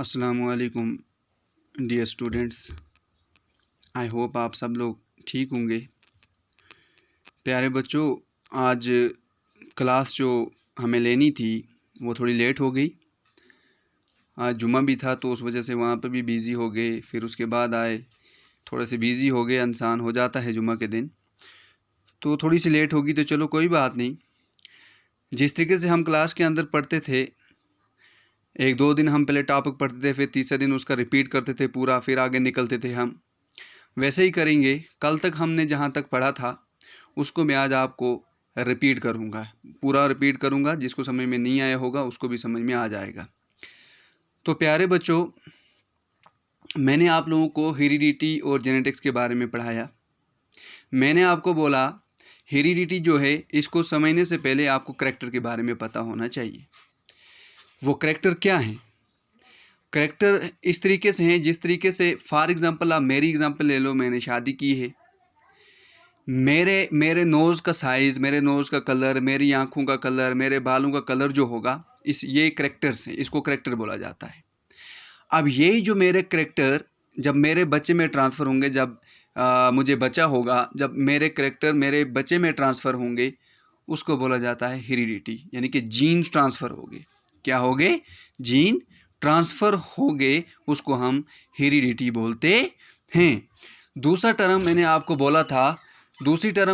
अस्सलामुअलैकुम dear students. I hope आप सब लोग ठीक होंगे। प्यारे बच्चों, आज क्लास जो हमें लेनी थी वो थोड़ी लेट हो गई। आज जुम्मा भी था तो उस वजह से वहाँ पे भी बिज़ी हो गए। फिर उसके बाद आए, थोड़े से बिज़ी हो गए, इंसान हो जाता है जुम्मा के दिन, तो थोड़ी सी लेट होगी। तो चलो कोई बात नहीं। जिस तरीके से हम क्लास के अंदर पढ़ते थे, एक दो दिन हम पहले टॉपिक पढ़ते थे, फिर तीसरे दिन उसका रिपीट करते थे पूरा, फिर आगे निकलते थे हम। वैसे ही करेंगे। कल तक हमने जहाँ तक पढ़ा था उसको मैं आज आपको रिपीट करूँगा, पूरा रिपीट करूँगा। जिसको समझ में नहीं आया होगा उसको भी समझ में आ जाएगा। तो प्यारे बच्चों, मैंने आप लोगों को हेरिडिटी और जेनेटिक्स के बारे में पढ़ाया। मैंने आपको बोला हेरिडिटी जो है, इसको समझने से पहले आपको करैक्टर के बारे में पता होना चाहिए। वो करैक्टर क्या है? करैक्टर इस तरीके से हैं जिस तरीके से, फॉर एग्ज़ाम्पल आप मेरी एग्ज़ाम्पल ले लो। मैंने शादी की है, मेरे नोज़ का साइज़, मेरे नोज़ का कलर, मेरी आँखों का कलर, मेरे बालों का कलर जो होगा, ये करैक्टर्स हैं, इसको करैक्टर बोला जाता है। अब यही जो मेरे करैक्टर जब मेरे बच्चे में ट्रांसफ़र होंगे, जब मुझे बच्चा होगा, जब मेरे करैक्टर मेरे बच्चे में ट्रांसफ़र होंगे, उसको बोला जाता है हेरिडिटी, यानी कि जीन्स ट्रांसफ़र हो गए। क्या हो गए? जीन ट्रांसफ़र हो गए, उसको हम हेरिडिटी बोलते हैं। दूसरी टर्म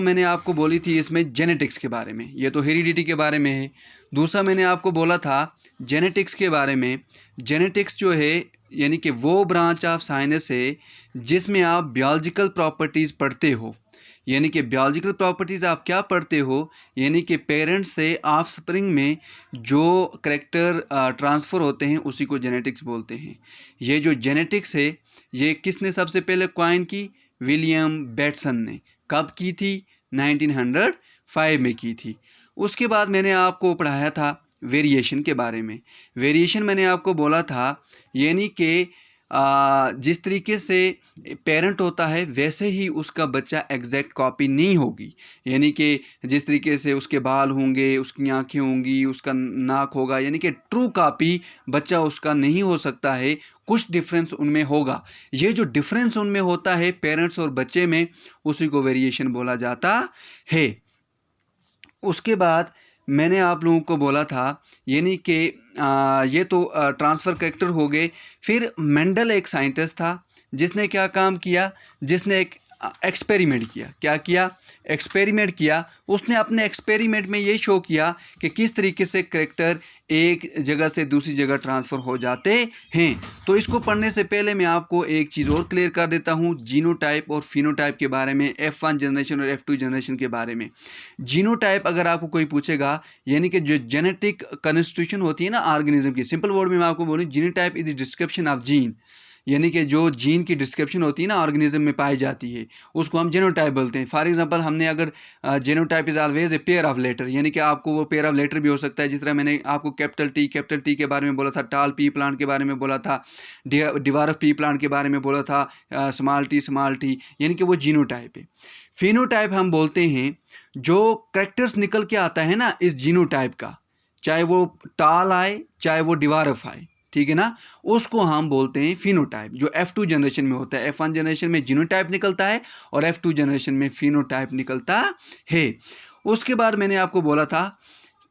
मैंने आपको बोली थी इसमें जेनेटिक्स के बारे में। ये तो हेरिडिटी के बारे में है। दूसरा मैंने आपको बोला था जेनेटिक्स के बारे में। जेनेटिक्स जो है यानी कि वो ब्रांच ऑफ साइंस है जिसमें आप बायोलॉजिकल प्रॉपर्टीज़ पढ़ते हो। यानी कि बायोलॉजिकल प्रॉपर्टीज़ आप क्या पढ़ते हो? यानी कि पेरेंट्स से ऑफस्प्रिंग में जो करैक्टर ट्रांसफ़र होते हैं उसी को जेनेटिक्स बोलते हैं। ये जो जेनेटिक्स है, ये किसने सबसे पहले कॉइन की? विलियम बेटसन ने। कब की थी? 1905 में की थी। उसके बाद मैंने आपको पढ़ाया था वेरिएशन के बारे में। वेरिएशन मैंने आपको बोला था यानी कि जिस तरीके से पेरेंट होता है वैसे ही उसका बच्चा एग्जैक्ट कॉपी नहीं होगी। यानी कि जिस तरीके से उसके बाल होंगे, उसकी आंखें होंगी, उसका नाक होगा, यानी कि ट्रू कॉपी बच्चा उसका नहीं हो सकता है। कुछ डिफरेंस उनमें होगा। ये जो डिफरेंस उनमें होता है पेरेंट्स और बच्चे में, उसी को वेरिएशन बोला जाता है। उसके बाद मैंने आप लोगों को बोला था यानी कि ये तो ट्रांसफ़र करैक्टर हो गए। फिर मेंडल एक साइंटिस्ट था जिसने क्या काम किया? जिसने एक एक्सपेरिमेंट किया। क्या किया? एक्सपेरिमेंट किया। उसने अपने एक्सपेरिमेंट में ये शो किया कि किस तरीके से करैक्टर एक जगह से दूसरी जगह ट्रांसफ़र हो जाते हैं। तो इसको पढ़ने से पहले मैं आपको एक चीज़ और क्लियर कर देता हूँ, जीनोटाइप और फिनोटाइप के बारे में, F1 जनरेशन और F2 जनरेशन के बारे में। जीनोटाइप अगर आपको कोई पूछेगा, यानी कि जो जेनेटिक कॉन्स्टिट्यूशन होती है ना ऑर्गेनिज्म की, सिंपल वर्ड में मैं आपको बोलूँ, genotype is the description of gene. यानी कि जो जीन की डिस्क्रिप्शन होती है ना ऑर्गेनिज्म में पाई जाती है, उसको हम जेनोटाइप बोलते हैं। फॉर एग्जांपल हमने अगर genotype is always a pair of letter, यानी कि आपको वो पेयर ऑफ लेटर भी हो सकता है। जिस तरह मैंने आपको कैपिटल टी के बारे में बोला था, टाल पी प्लांट के बारे में बोला था, डिवार्फ पी प्लांट के बारे में बोला था, स्मॉल टी, यानी कि वो जीनोटाइप है। फिनोटाइप हम बोलते हैं जो करैक्टर्स निकल के आता है ना इस जीनोटाइप का, चाहे वो टाल आए चाहे वो डिवार्फ आए, ठीक है ना, उसको हम बोलते हैं फिनोटाइप, जो F2 जनरेशन में होता है। F1 जनरेशन में जीनोटाइप निकलता है और F2 जनरेशन में फिनोटाइप निकलता है। उसके बाद मैंने आपको बोला था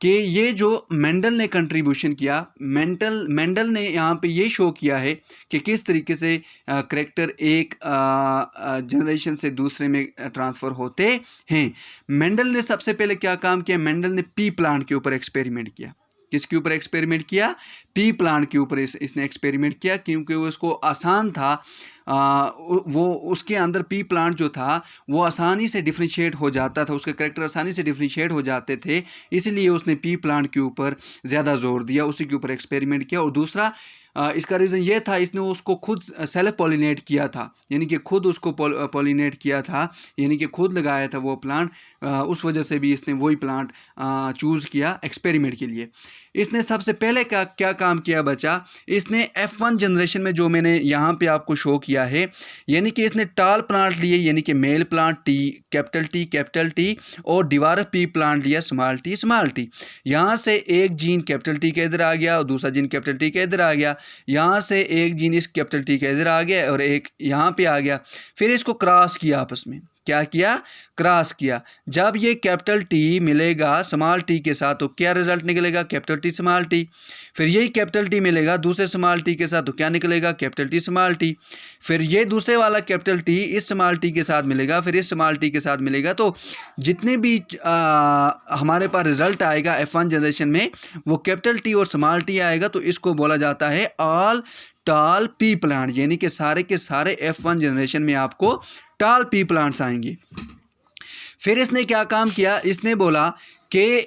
कि ये जो मेंडल ने कंट्रीब्यूशन किया, मेंडल ने यहाँ पे ये शो किया है कि किस तरीके से करैक्टर एक जनरेशन से दूसरे में ट्रांसफ़र होते हैं। मेंडल ने सबसे पहले क्या काम किया? मेंडल ने पी प्लांट के ऊपर एक्सपेरिमेंट किया। किसके ऊपर एक्सपेरिमेंट किया? पी प्लांट के ऊपर इसने एक्सपेरिमेंट किया, क्योंकि वो इसको आसान था। वो उसके अंदर पी प्लांट जो था वो आसानी से डिफ्रेंशिएट हो जाता था, उसके करैक्टर आसानी से डिफ्रेंशिएट हो जाते थे, इसलिए उसने पी प्लांट के ऊपर ज़्यादा जोर दिया, उसी के ऊपर एक्सपेरिमेंट किया। और दूसरा इसका रीज़न ये था, इसने उसको खुद सेल्फ पॉलिनेट किया था, यानी कि खुद उसको पॉलिनेट किया था, यानी कि खुद लगाया था वो प्लांट। उस वजह से भी इसने वही प्लांट चूज़ किया एक्सपेरिमेंट के लिए। इसने सबसे पहले क्या काम किया बच्चा, इसने F1 जनरेशन में जो मैंने यहाँ पे आपको शो किया है, यानी कि इसने टाल प्लांट लिए, यानी कि मेल प्लांट कैपिटल टी और डिवार्फ पी प्लांट लिया स्मॉल टी। यहाँ से एक जीन कैपिटल टी के इधर आ गया और दूसरा जीन कैपिटल टी के इधर आ गया, यहाँ से एक जीन इस कैपिटल टी के इधर आ गया और एक यहाँ पे आ गया। फिर इसको क्रॉस किया, आपस में क्या किया, क्रॉस किया। जब ये कैपिटल टी मिलेगा स्मॉल टी के साथ तो क्या रिजल्ट निकलेगा, कैपिटल टी स्मॉल टी। फिर यही कैपिटल टी मिलेगा दूसरे स्मॉल टी के साथ तो क्या निकलेगा, कैपिटल टी स्मॉल टी। फिर ये दूसरे वाला कैपिटल टी इस स्मॉल टी के साथ मिलेगा, फिर इस स्मॉल टी के साथ मिलेगा। तो जितने भी हमारे पास रिजल्ट आएगा F1 जनरेशन में वो कैपिटल टी और स्मॉल टी आएगा। तो इसको बोला जाता है ऑल टाल पी प्लांट, यानी कि सारे के सारे F1 जनरेशन में आपको टाल पी प्लांट्स आएंगे। फिर इसने क्या काम किया, इसने बोला कि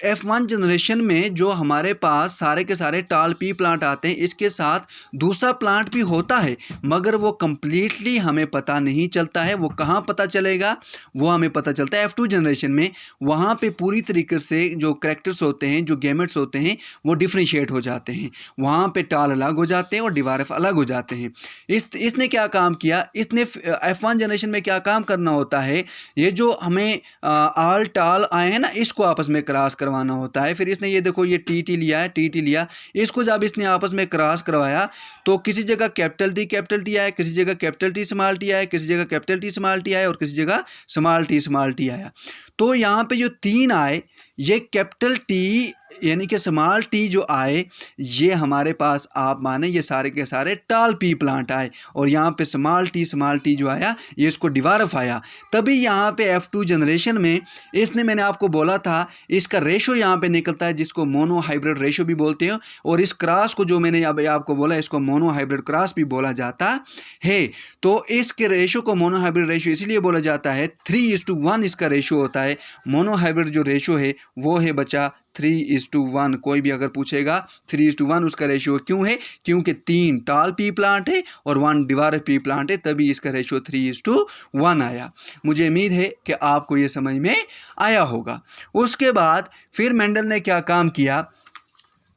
F1 जनरेशन में जो हमारे पास सारे के सारे टाल पी प्लांट आते हैं, इसके साथ दूसरा प्लांट भी होता है मगर वो कंप्लीटली हमें पता नहीं चलता है। वो कहाँ पता चलेगा, वो हमें पता चलता है F2 जनरेशन में। वहाँ पे पूरी तरीके से जो करैक्टर्स होते हैं, जो गैमेट्स होते हैं वो डिफ्रेंशिएट हो जाते हैं। वहाँ पे टाल अलग हो जाते हैं और डिवार्फ अलग हो जाते हैं। इसने क्या काम किया, इसने F1 जनरेशन में क्या काम करना होता है, ये जो हमें आल टाल आए हैं ना, इसको आपस में क्रॉस करवाना होता है। फिर इसने ये देखो ये टी लिया है, टी लिया, इसको जब इसने आपस में क्रॉस करवाया तो किसी जगह कैपिटल टी आया, किसी जगह कैपिटल टी स्मॉल टी आया, किसी जगह कैपिटल टी स्मॉल टी आया और किसी जगह स्मॉल टी आया। तो यहाँ पे जो तीन आए, ये कैपिटल टी यानी कि स्मॉल टी जो आए, ये हमारे पास आप माने ये सारे के सारे टाल पी प्लांट आए। और यहाँ पे स्मॉल टी जो आया ये इसको डिवार्फ आया। तभी यहाँ पे F2 जनरेशन में इसने, मैंने आपको बोला था, इसका रेशो यहाँ पे निकलता है जिसको मोनो हाइब्रिड रेशो भी बोलते हैं। और इस क्रॉस को जो मैंने अब आपको बोला इसको मोनो हाइब्रिड क्रॉस भी बोला जाता है। तो इसके रेशो को मोनो हाइब्रिड रेशो इसलिए बोला जाता है, 3:1 इसका रेशो होता है। मोनो हाइब्रिड जो रेशो है वो है बच्चा 3:1। कोई भी अगर पूछेगा 3:1 उसका रेशियो क्यों है, क्योंकि 3 टाल पी प्लांट है और 1 डिवार्फ पी प्लांट है, तभी इसका रेशियो 3:1 आया। मुझे उम्मीद है कि आपको ये समझ में आया होगा। उसके बाद फिर मेंडल ने क्या काम किया,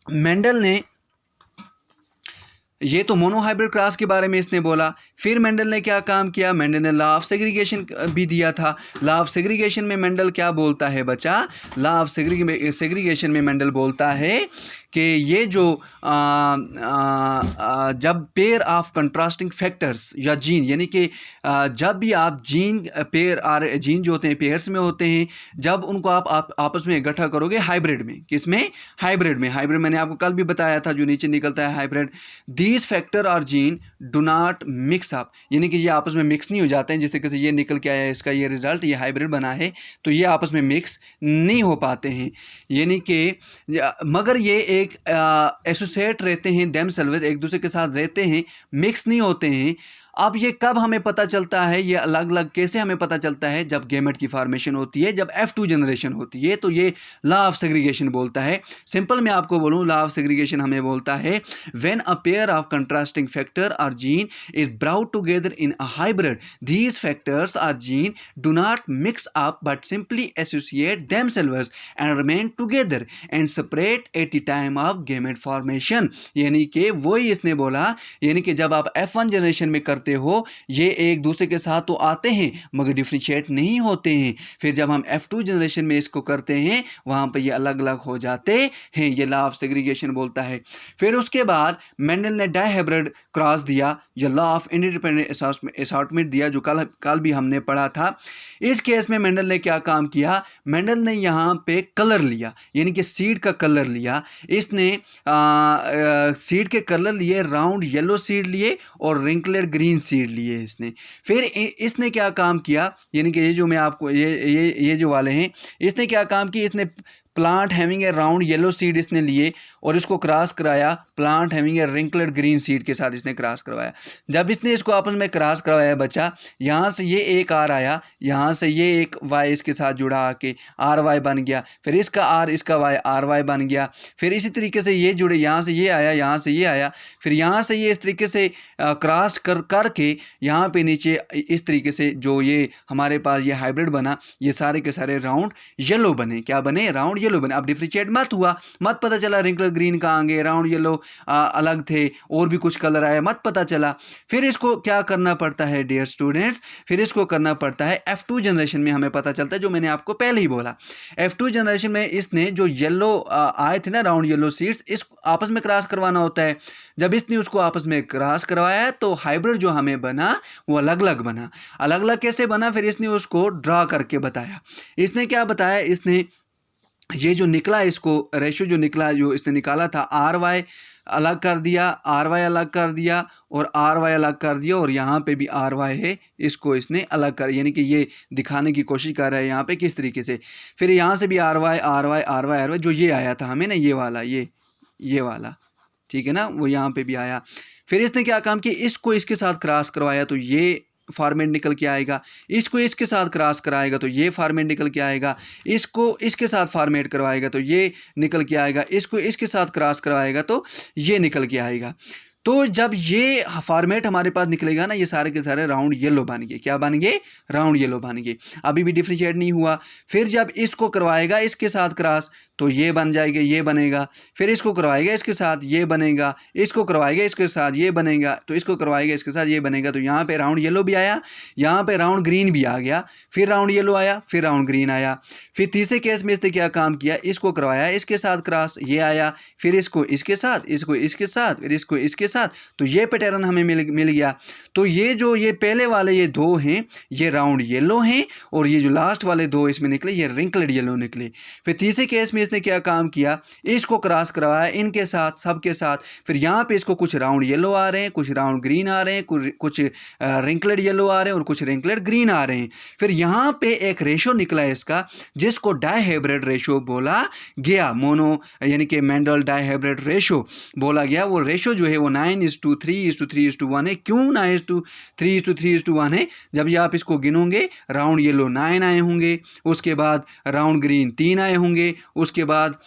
मेंडल ने ये तो मोनोहाइब्रिड क्रॉस के बारे में इसने बोला। फिर मेंडल ने क्या काम किया, मेंडल ने लॉ ऑफ सेग्रीगेशन भी दिया था। लॉ ऑफ सेग्रीगेशन में मेंडल क्या बोलता है बच्चा, लॉ ऑफ सेग्रीगेशन में मेंडल बोलता है कि ये जो जब पेयर ऑफ कंट्रास्टिंग फैक्टर्स या जीन, यानी कि जब भी आप जीन जो होते हैं पेयर्स में होते हैं, जब उनको आप आपस में इकट्ठा करोगे हाइब्रिड में, किसमें, हाइब्रिड मैंने आपको कल भी बताया था जो नीचे निकलता है हाइब्रिड। दीज फैक्टर और gene do not mix up, यानी कि ये आपस में मिक्स नहीं हो जाते हैं। जिस तरीके से ये निकल के आया इसका ये रिजल्ट, ये हाइब्रिड बना है, तो ये आपस में मिक्स नहीं हो पाते हैं। यानी कि मगर ये एक एसोसिएट रहते हैं, देमसेल्व्स एक दूसरे के साथ रहते हैं, मिक्स नहीं होते हैं। अब ये कब हमें पता चलता है, ये अलग अलग कैसे हमें पता चलता है, जब गैमेट की फॉर्मेशन होती है, जब F2 जनरेशन होती है, तो ये लॉ ऑफ सेग्रीगेशन बोलता है। सिंपल मैं आपको बोलूँ, लॉ ऑफ सेग्रीगेशन हमें बोलता है when a pair of contrasting factor और gene is brought together in a hybrid, these factors और gene do not mix up but simply associate themselves and remain together and separate at the time of gamete formation. यानी कि वही इसने बोला, यानी कि जब आप F1 जनरेशन में करते हो, ये एक दूसरे के साथ तो आते हैं मगर डिफरेंशिएट नहीं होते हैं। फिर जब हम F2 जनरेशन में इसको करते हैं, वहां पर ये अलग अलग हो जाते हैं। ये लॉ ऑफ सेग्रीगेशन बोलता है। फिर उसके बाद मेंडल ने डायहाइब्रिड क्रॉस दिया, या लॉ ऑफ इंडिपेंडेंट असॉर्टमेंट दिया, जो कल भी हमने पढ़ा था। इस केस में मेंडल ने क्या काम किया, मेंडल ने यहाँ पे कलर लिया, यानी कि सीड का कलर लिया। इसने सीड के कलर लिए, राउंड येलो सीड लिए और रिंकलेड ग्रीन सीड लिए इसने। फिर इसने क्या काम किया, यानी कि ये जो मैं आपको ये जो वाले हैं, इसने क्या काम किया, इसने plant having a round yellow seed इसने लिए और इसको क्रॉस कराया plant having a wrinkled green seed के साथ इसने क्रॉस करवाया। जब इसने इसको आपस में क्रॉस करवाया बच्चा, यहाँ से ये एक आर आया, यहाँ से ये एक वाई इसके साथ जुड़ा आके आर वाई बन गया, फिर इसका आर इसका वाई आर वाई बन गया। फिर इसी तरीके से ये जुड़े, यहाँ से ये आया, यहाँ से ये आया, फिर यहाँ से ये इस तरीके से क्रॉस करके यहाँ पे नीचे इस तरीके से जो ये हमारे पास ये हाइब्रिड बना, ये सारे के सारे राउंड येलो बने। क्या बने, राउंड येलो बने। अब डिफ्रेंशिएट मत हुआ, मत पता चला रिंकल ग्रीन कहाँ गए, राउंड येलो अलग थे, और भी कुछ कलर आया, मत पता चला। फिर इसको क्या करना पड़ता है डियर स्टूडेंट्स, फिर इसको करना पड़ता है F2 जनरेशन में हमें पता चलता है, जो मैंने आपको पहले ही बोला। F2 जनरेशन में इसने जो येलो आए थे ना राउंड येलो सीड्स, इस आपस में क्रॉस करवाना होता है। जब इसने उसको आपस में क्रॉस करवाया तो हाइब्रिड जो हमें बना वो अलग अलग बना। अलग अलग कैसे बना, फिर इसने उसको ड्रा करके बताया। इसने क्या बताया, इसने ये जो निकला, इसको रेशो जो निकला, जो इसने निकाला था, आर वाई अलग कर दिया, आर वाई अलग कर दिया, और आर वाई अलग कर दिया, और यहाँ पे भी आर वाई है, इसको इसने अलग कर, यानी कि ये दिखाने की कोशिश कर रहा है यहाँ पे किस तरीके से। फिर यहाँ से भी R Y R Y R Y R Y, जो ये आया था हमें ना, ये वाला, ये वाला, ठीक है ना, वो यहाँ पे भी आया। फिर इसने क्या काम किया, इसको इसके साथ क्रॉस करवाया तो ये फॉर्मेट निकल के आएगा, इसको इसके साथ क्रॉस कराएगा तो ये फॉर्मेट निकल के आएगा, इसको इसके साथ फॉर्मेट करवाएगा तो ये निकल के आएगा, इसको इसके साथ क्रॉस करवाएगा तो ये निकल के आएगा। तो जब ये फॉर्मेट हमारे पास निकलेगा ना, ये सारे के सारे राउंड येलो बन गए। क्या बन गए, राउंड येलो बन गए। अभी भी डिफ्रेंशिएट नहीं हुआ। फिर जब इसको करवाएगा इसके साथ क्रॉस तो ये बन जाएगा, ये बनेगा। फिर इसको करवाएगा इसके साथ, ये बनेगा। इसको करवाएगा इसके साथ, ये बनेगा। तो इसको करवाएगा इसके साथ, ये बनेगा। तो यहाँ पे राउंड येलो भी आया, यहाँ पे राउंड ग्रीन भी आ गया, फिर राउंड येलो आया, फिर राउंड ग्रीन आया। फिर तीसरे केस में इसने क्या काम किया, इसको करवाया इसके साथ क्रॉस, ये आया, फिर इसको इसके साथ, इसको इसके साथ, फिर इसको इसके साथ, तो ये पैटर्न हमें मिल गया। तो ये जो ये पहले वाले ये दो हैं, ये राउंड येलो हैं, और ये जो लास्ट वाले दो इसमें निकले, ये रिंकल्ड येलो निकले। फिर तीसरे केस में इसने क्या काम किया, इसको क्रॉस करवाया इनके साथ, सबके साथ। फिर यहाँ पे इसको कुछ राउंड येलो आ रहे हैं, कुछ राउंड ग्रीन आ रहे हैं, कुछ रिंकलेड येलो आ रहे हैं, और कुछ रिंकलेड ग्रीन आ रहे हैं। फिर यहाँ पे एक रेशो निकला है इसका, जिसको डाइहाइब्रिड रेशो बोला गया। मोनो यानी कि मेंडल डाइहाइब्रिड रेशो बोला गया। वो रेशो जो है वो 9:3:3:1 है। क्यों 9:3:3:1 है? जब ये आप इसको गिनोगे, राउंड येलो 9 आए होंगे, उसके बाद राउंड ग्रीन 3 आए होंगे, उसके बाद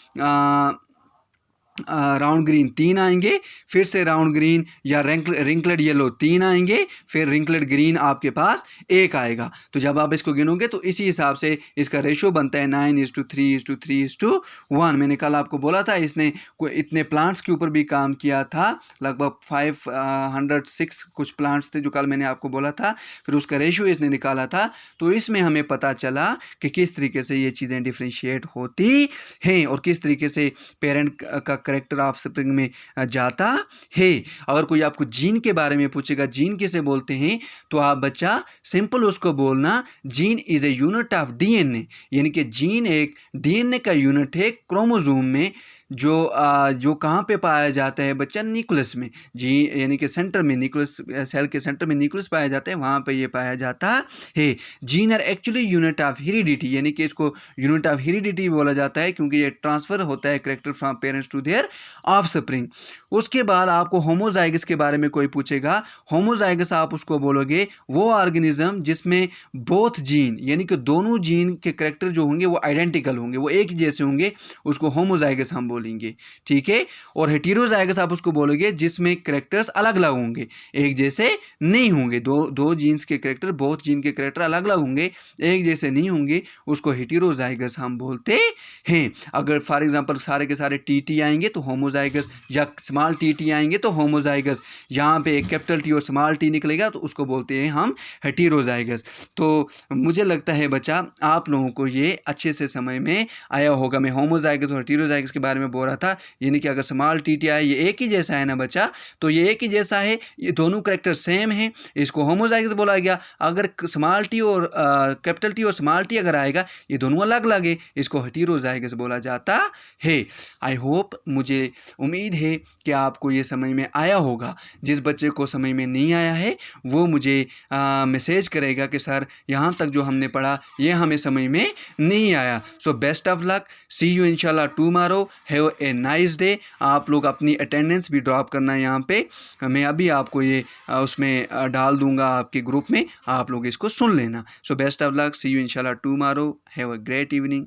राउंड ग्रीन 3 आएंगे, फिर से राउंड ग्रीन या रिंकलेड येलो 3 आएंगे, फिर रिंकलेड ग्रीन आपके पास 1 आएगा। तो जब आप इसको गिनोगे तो इसी हिसाब से इसका रेशो बनता है 9:3:3:1। मैंने कल आपको बोला था इसने इतने प्लांट्स के ऊपर भी काम किया था, लगभग 506 कुछ प्लांट्स थे जो कल मैंने आपको बोला था। फिर उसका रेशो इसने निकाला था। तो इसमें हमें पता चला कि किस तरीके से ये चीज़ें डिफ्रेंशिएट होती हैं और किस तरीके से पेरेंट का करेक्टर ऑफ स्प्रिंग में जाता है। अगर कोई आपको जीन के बारे में पूछेगा, जीन किसे बोलते हैं, तो आप बच्चा सिंपल उसको बोलना, gene is a unit of DNA. यानी कि जीन एक डीएनए का यूनिट है क्रोमोसोम में, जो कहाँ पे पाया जाता है बच्चा, न्यूक्लियस में। जी यानी कि सेंटर में, न्यूक्लियस सेल के सेंटर में न्यूक्लियस पाया जाता है, वहाँ पे ये पाया जाता है। Gene are actually unit of heredity, यानी कि इसको यूनिट ऑफ हेरिडिटी बोला जाता है, क्योंकि ये ट्रांसफर होता है character from parents to their offspring. उसके बाद आपको होमोजाइगस के बारे में कोई पूछेगा, होमोजाइगस आप उसको बोलोगे वो ऑर्गेनिज्म जिसमें बोथ जीन यानी कि दोनों जीन के करेक्टर जो होंगे वो आइडेंटिकल होंगे, वो एक ही जैसे होंगे, उसको होमोजाइगस हम बोलेंगे। ठीक है। और हेटेरोजाइगस आप उसको बोलोगे जिसमें करेक्टर्स अलग अलग होंगे, एक जैसे नहीं होंगे। दो जीन्स के करेक्टर, बोथ जीन के करेक्टर अलग अलग होंगे, एक जैसे नहीं होंगे, उसको हेटेरोजाइगस हम बोलते हैं। अगर फॉर एग्जांपल सारे के सारे टीटी आएंगे तो होमोजाइगस, या स्मॉल टी आएंगे तो होमोजाइगस, यहाँ पे एक कैपिटल टी और स्मॉल टी निकलेगा तो उसको बोलते हैं हम हेटेरोजाइगस। तो मुझे लगता है बच्चा आप लोगों को ये अच्छे से समझ में आया होगा। मैं होमोजाइगस और हेटेरोजाइगस के बारे में बोल रहा था, यानी कि अगर स्मॉल टी आए, ये एक ही जैसा है ना बच्चा, तो ये एक ही जैसा है, ये दोनों करेक्टर सेम हैं, इसको होमोजाइगस बोला गया। अगर स्मॉल टी और कैपिटल टी और स्मॉल टी अगर आएगा, ये दोनों अलग अलग है, इसको हेटेरोजाइगस बोला जाता है। आई होप, मुझे उम्मीद है कि आपको ये समझ में आया होगा। जिस बच्चे को समझ में नहीं आया है वो मुझे मैसेज करेगा कि सर यहाँ तक जो हमने पढ़ा ये हमें समझ में नहीं आया। So best of luck, see you इंशाल्लाह tomorrow, have a nice day. आप लोग अपनी अटेंडेंस भी ड्रॉप करना है यहाँ पे, मैं अभी आपको ये उसमें डाल दूँगा आपके ग्रुप में, आप लोग इसको सुन लेना। So best of luck, see you इंशाल्लाह tomorrow, have a great evening.